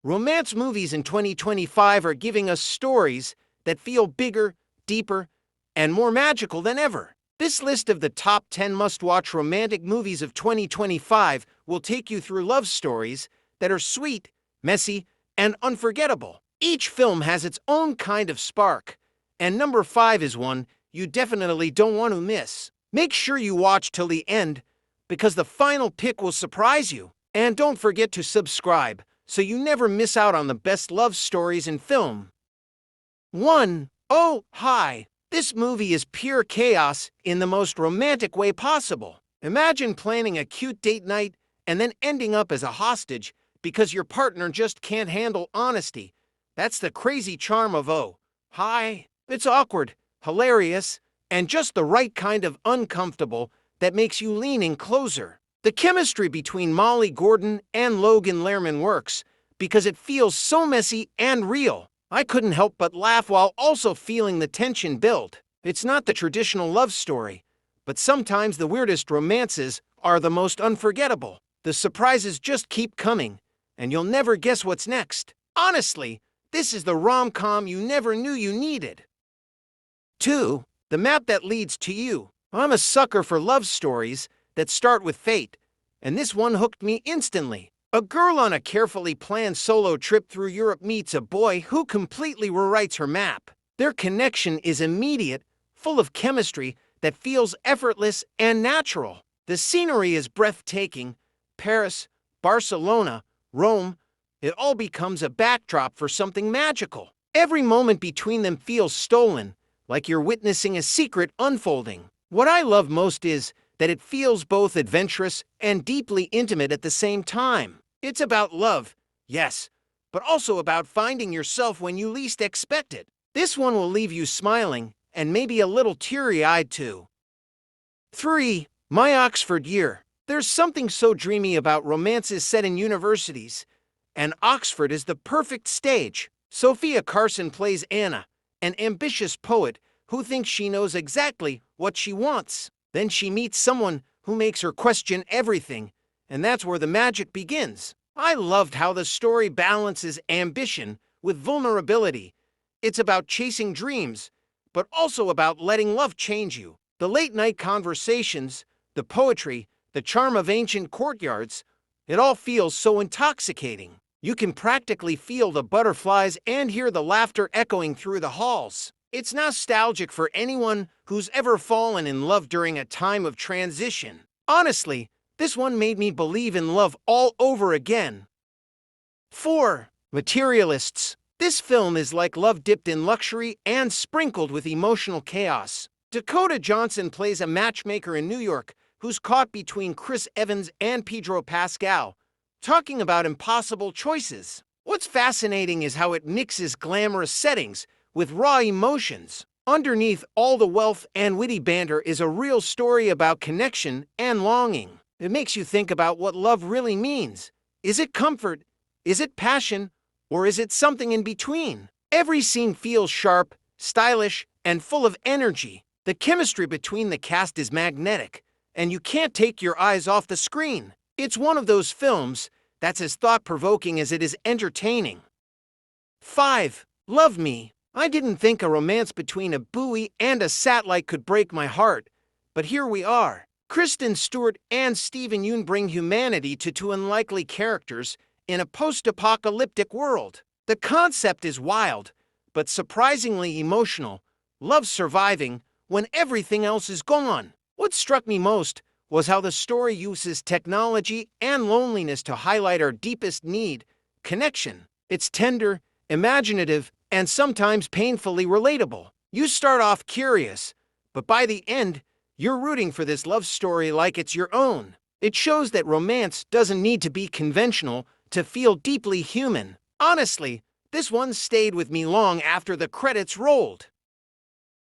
Romance movies in 2025 are giving us stories that feel bigger, deeper, and more magical than ever. This list of the top 10 must-watch romantic movies of 2025 will take you through love stories that are sweet, messy, and unforgettable. Each film has its own kind of spark, and number 5 is one you definitely don't want to miss. Make sure you watch till the end, because the final pick will surprise you. And don't forget to subscribe so you never miss out on the best love stories in film. 1. Oh, hi! This movie is pure chaos in the most romantic way possible. Imagine planning a cute date night and then ending up as a hostage because your partner just can't handle honesty. That's the crazy charm of Oh, Hi! It's awkward, hilarious, and just the right kind of uncomfortable that makes you lean in closer. The chemistry between Molly Gordon and Logan Lerman works because it feels so messy and real. I couldn't help but laugh while also feeling the tension build. It's not the traditional love story, but sometimes the weirdest romances are the most unforgettable. The surprises just keep coming, and you'll never guess what's next. Honestly, this is the rom-com you never knew you needed. 2. The Map That Leads to You. I'm a sucker for love stories that start with fate, and this one hooked me instantly. A girl on a carefully planned solo trip through Europe meets a boy who completely rewrites her map. Their connection is immediate, full of chemistry that feels effortless and natural. The scenery is breathtaking. Paris, Barcelona, Rome, it all becomes a backdrop for something magical. Every moment between them feels stolen, like you're witnessing a secret unfolding. What I love most is that it feels both adventurous and deeply intimate at the same time. It's about love, yes, but also about finding yourself when you least expect it. This one will leave you smiling and maybe a little teary-eyed too. 3. My Oxford Year. There's something so dreamy about romances set in universities, and Oxford is the perfect stage. Sophia Carson plays Anna, an ambitious poet who thinks she knows exactly what she wants. Then she meets someone who makes her question everything, and that's where the magic begins. I loved how the story balances ambition with vulnerability. It's about chasing dreams, but also about letting love change you. The late-night conversations, the poetry, the charm of ancient courtyards, it all feels so intoxicating. You can practically feel the butterflies and hear the laughter echoing through the halls. It's nostalgic for anyone who's ever fallen in love during a time of transition. Honestly, this one made me believe in love all over again. 4. Materialists. This film is like love dipped in luxury and sprinkled with emotional chaos. Dakota Johnson plays a matchmaker in New York who's caught between Chris Evans and Pedro Pascal, talking about impossible choices. What's fascinating is how it mixes glamorous settings with raw emotions. Underneath all the wealth and witty banter is a real story about connection and longing. It makes you think about what love really means. Is it comfort? Is it passion? Or is it something in between? Every scene feels sharp, stylish, and full of energy. The chemistry between the cast is magnetic, and you can't take your eyes off the screen. It's one of those films that's as thought-provoking as it is entertaining. 5. Love Me. I didn't think a romance between a buoy and a satellite could break my heart, but here we are. Kristen Stewart and Steven Yeun bring humanity to two unlikely characters in a post-apocalyptic world. The concept is wild, but surprisingly emotional. Love surviving when everything else is gone. What struck me most was how the story uses technology and loneliness to highlight our deepest need, connection. It's tender, imaginative, and sometimes painfully relatable. You start off curious, but by the end, you're rooting for this love story like it's your own. It shows that romance doesn't need to be conventional to feel deeply human. Honestly, this one stayed with me long after the credits rolled.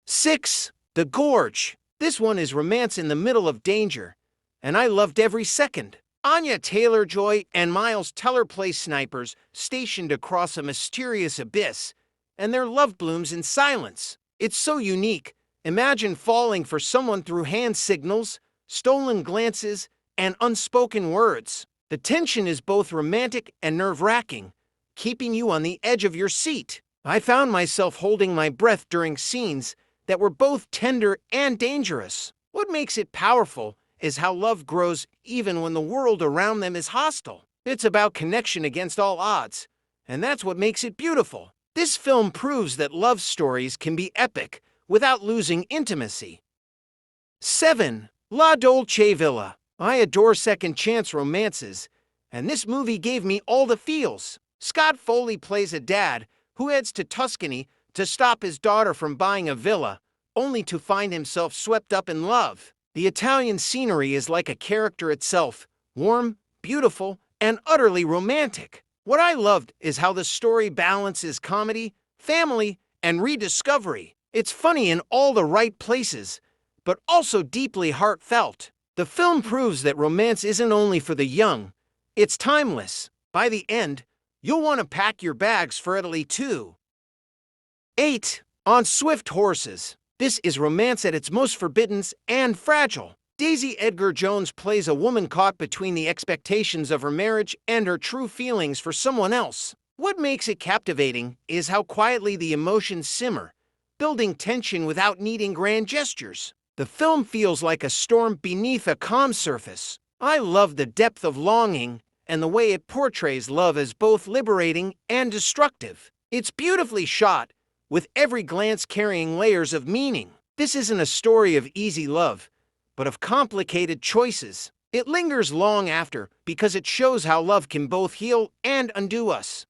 6. The Gorge. This one is romance in the middle of danger, and I loved every second. Anya Taylor-Joy and Miles Teller play snipers stationed across a mysterious abyss, and their love blooms in silence. It's so unique. Imagine falling for someone through hand signals, stolen glances, and unspoken words. The tension is both romantic and nerve-wracking, keeping you on the edge of your seat. I found myself holding my breath during scenes that were both tender and dangerous. What makes it powerful is how love grows even when the world around them is hostile. It's about connection against all odds, and that's what makes it beautiful. This film proves that love stories can be epic without losing intimacy. 7. La Dolce Villa. I adore second-chance romances, and this movie gave me all the feels. Scott Foley plays a dad who heads to Tuscany to stop his daughter from buying a villa, only to find himself swept up in love. The Italian scenery is like a character itself, warm, beautiful, and utterly romantic. What I loved is how the story balances comedy, family, and rediscovery. It's funny in all the right places, but also deeply heartfelt. The film proves that romance isn't only for the young, it's timeless. By the end, you'll want to pack your bags for Italy too. 8. On Swift Horses. This is romance at its most forbidden and fragile. Daisy Edgar Jones plays a woman caught between the expectations of her marriage and her true feelings for someone else. What makes it captivating is how quietly the emotions simmer, building tension without needing grand gestures. The film feels like a storm beneath a calm surface. I love the depth of longing and the way it portrays love as both liberating and destructive. It's beautifully shot, with every glance carrying layers of meaning. This isn't a story of easy love, but of complicated choices. It lingers long after because it shows how love can both heal and undo us.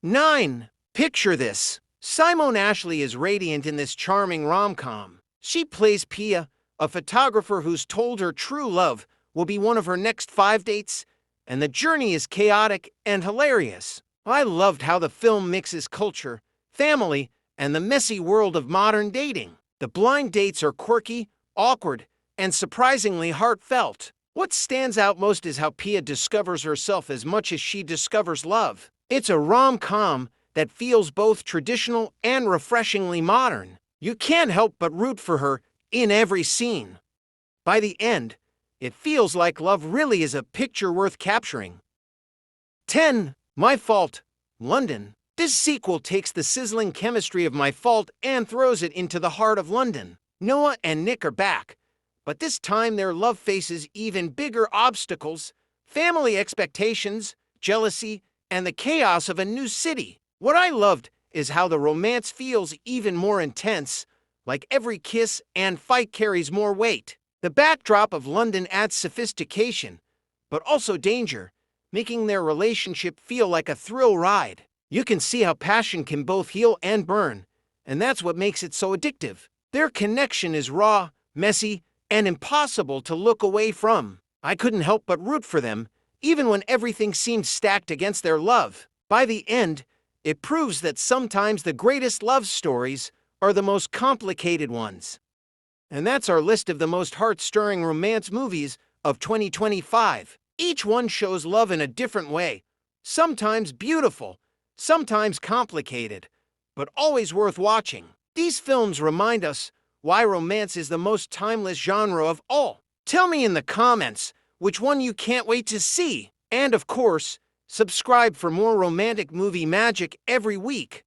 9. Picture this. Simone Ashley is radiant in this charming rom-com. She plays Pia, a photographer who's told her true love will be one of her next 5 dates, and the journey is chaotic and hilarious. I loved how the film mixes culture, family, and the messy world of modern dating. The blind dates are quirky, awkward, and surprisingly heartfelt. What stands out most is how Pia discovers herself as much as she discovers love. It's a rom-com that feels both traditional and refreshingly modern. You can't help but root for her in every scene. By the end, it feels like love really is a picture worth capturing. 10. My Fault, London. This sequel takes the sizzling chemistry of My Fault and throws it into the heart of London. Noah and Nick are back, but this time their love faces even bigger obstacles: family expectations, jealousy, and the chaos of a new city. What I loved is how the romance feels even more intense, like every kiss and fight carries more weight. The backdrop of London adds sophistication, but also danger, making their relationship feel like a thrill ride. You can see how passion can both heal and burn, and that's what makes it so addictive. Their connection is raw, messy, and impossible to look away from. I couldn't help but root for them, even when everything seemed stacked against their love. By the end, it proves that sometimes the greatest love stories are the most complicated ones. And that's our list of the most heart-stirring romance movies of 2025. Each one shows love in a different way, sometimes beautiful, sometimes complicated, but always worth watching. These films remind us why romance is the most timeless genre of all. Tell me in the comments which one you can't wait to see. And of course, subscribe for more romantic movie magic every week.